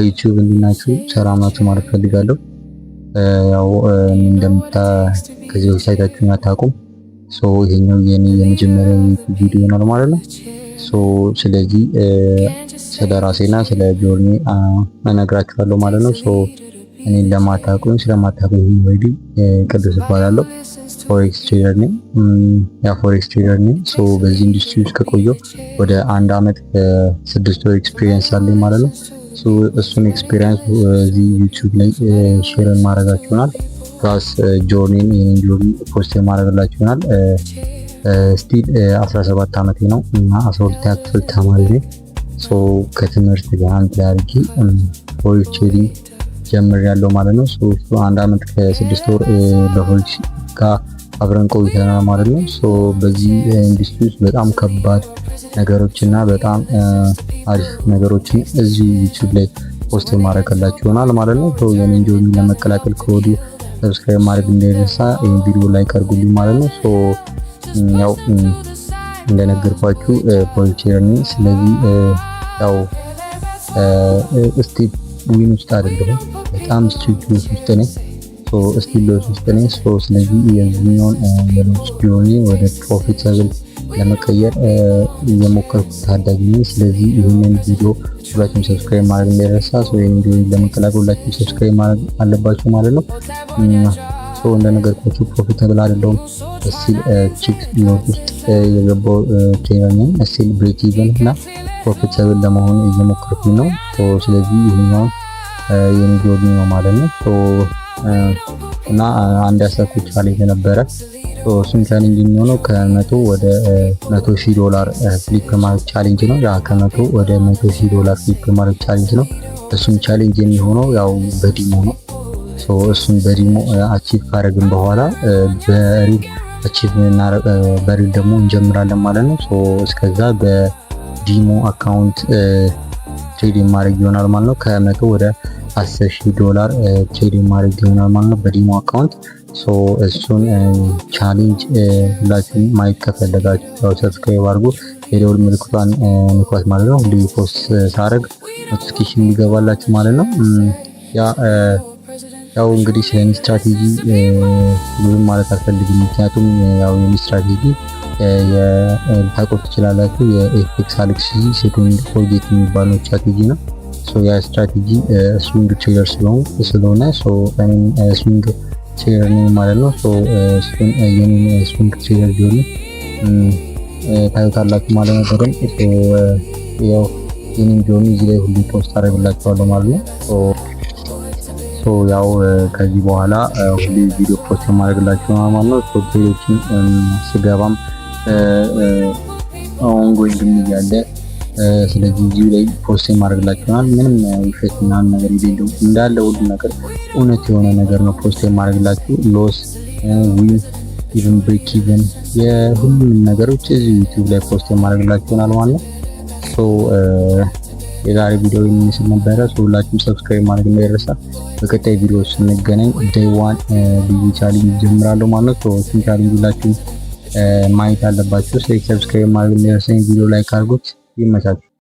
ዩቲዩብ እንዲናችሁ ሰላም ናችሁ ማለት ፈልጋለሁ። ያው ከዚህ በፊት አይታችሁኝ አታውቁም። ይሄኛው የኔ የመጀመሪያ ቪዲዮ ነው ማለት ነው። ስለዚህ ስለ ራሴና ስለ ጆርኒ እነግራችኋለሁ ማለት ነው። እኔን ስለማታውቁኝ ወይዲ ቅዱስ እባላለሁ። ፎሬክስ ትሬደር ነኝ። ፎሬክስ ትሬደር ነኝ። በዚህ ኢንዱስትሪ ውስጥ ከቆየሁ ወደ 1 ዓመት ከ6 ወር ኤክስፒሪየንስ አለኝ ማለት ነው። እሱን ኤክስፒሪየንስ እዚህ ዩቲዩብ ላይ ሼር ማድረጋችሁ ይሆናል። ፕላስ ጆርኒ ፖስት ማድረግላችሁ ይሆናል። ስቲል 17 ዓመቴ ነው እና 12ኛ ክፍል ተማሪ ነኝ። ከትምህርት ጋር አንድ ላይ አድርጌ ፎሬክስ ትሬዲንግ ጀምሬያለሁ ማለት ነው። 1 ዓመት ከ6 ወር በፎሬክስ ጋር አብረን ቆይተናል ማለት ነው። በዚህ ኢንዱስትሪ ውስጥ በጣም ከባድ ነገሮችና በጣም አሪፍ ነገሮችን እዚህ ዩቲዩብ ላይ ፖስት ማድረግላችሁ ይሆናል ማለት ነው። የኔን ጆርኒ ለመቀላቀል ከወዲሁ ሰብስክራይብ ማድረግ እንዳይረሳ፣ ይሄን ቪዲዮ ላይ ቀርጉልኝ ማለት ነው። ያው እንደነገርኳችሁ ፎሬክስ ትሬደር ነኝ። ስለዚህ ያው ስቴፕ ዊን ውስጥ አይደለሁም፣ በጣም ስትሪክት ውስጥ ነኝ። ስቲል ሎስ ውስጥ ነኝ። ስለዚህ የዚህኛውን የሎስ ጆርኒ ወደ ፕሮፊታብል ለመቀየር እየሞከርኩ ታዳጊ ነኝ። ስለዚህ ይህንን ቪዲዮ ሁላችሁም ሰብስክራይብ ማድረግ እንዳይረሳ። ይህንን ቪዲዮ ለመቀላቀል ሁላችሁም ሰብስክራይብ ማድረግ አለባችሁ ማለት ነው። እንደነገርኳችሁ ፕሮፊታብል አይደለሁም። ስቲል ቺክ ሎስ ውስጥ የገባው ትሬደር ነኝ። ስቲል ብሬክ ኢቨን እና ፕሮፊታብል ለመሆን እየሞከርኩኝ ነው። ስለዚህ ይህኛውን የኔ ጆርኒ ነው ማለት ነው። እና አንድ ያሰብኩት ቻሌንጅ ነበረ። እሱም ቻሌንጅ የሚሆነው ከ100 ወደ $100,000 ፍሊፕ ማድረግ ቻሌንጅ ነው። ከ100 ወደ $100,000 ፍሊፕ ማድረግ ቻሌንጅ ነው። እሱም ቻሌንጅ የሚሆነው ያው በዲሞ ነው። እሱን በዲሞ አቺቭ ካደረግን በኋላ በሪል አቺቭ በሪል ደግሞ እንጀምራለን ማለት ነው። እስከዛ በዲሞ አካውንት ትሬዲንግ ማድረግ ይሆናል ማለት ነው። ከ100 ወደ $10,000 ትሬዲንግ ማድረግ ይሆናል ማለት ነው በዲሞ አካውንት። እሱን ቻሌንጅ ሁላችሁም ማየት ከፈለጋችሁ ሰብስክራይብ አድርጉ፣ የደወል ምልክቷን ንኳት ማለት ነው። ሁሌ ፖስት ሳደርግ ኖቲፊኬሽን ይገባላችሁ ማለት ነው። ያው እንግዲህ ስለ ስትራቴጂ ምንም ማለት አልፈልግም፣ ምክንያቱም ያው ስትራቴጂ ታውቁት ትችላላችሁ። የኤፍኤክስ አሌክሲ ሴኮንድ ፎርጌት የሚባለው ስትራቴጂ ነው። ያ ስትራቴጂ ስዊንግ ትሬደር ስለሆነ እኔም ስዊንግ ትሬደር ነኝ ማለት ነው። እሱን የኔን ስዊንግ ትሬደር ጆርኒ ታዩታላችሁ ማለት ነው። በደንብ ያው የኔን ጆርኒ እዚህ ላይ ሁሉ ፖስት አደርግላችኋለሁ ማለት ነው። ያው ከዚህ በኋላ ሁሉ ቪዲዮ ፖስት ማድረግላችሁ ማለት ነው። ሌሎችን ስገባም ኦንጎይንግ እያለ ስለዚህ እዚሁ ላይ ፖስት ማድረግላችኋል። ምንም ውሸትና ነገር የሌለው እንዳለ ሁሉ ነገር እውነት የሆነ ነገር ነው ፖስት ማድረግላችሁ። ሎስ ዊን ኢቭን ብሬክ ኢቭን የሁሉም ነገሮች እዚሁ ዩቲዩብ ላይ ፖስት ማድረግላችኋል ማለት ነው። የዛሬ ቪዲዮ የሚመስል ነበረ። ሁላችሁም ሰብስክራይብ ማድረግ እንዳይረሳ። በቀጣይ ቪዲዮ ስንገናኝ ዴይ 1 ልዩ ቻሌንጅ ጀምራለሁ ማለት ነው። እሱን ቻሌንጅ ሁላችሁም ማየት አለባችሁ። ሰብስክራይብ ማድረግ እንዳይረሳ። ቪዲዮ ላይክ አድርጉት። ይመቻችሁ።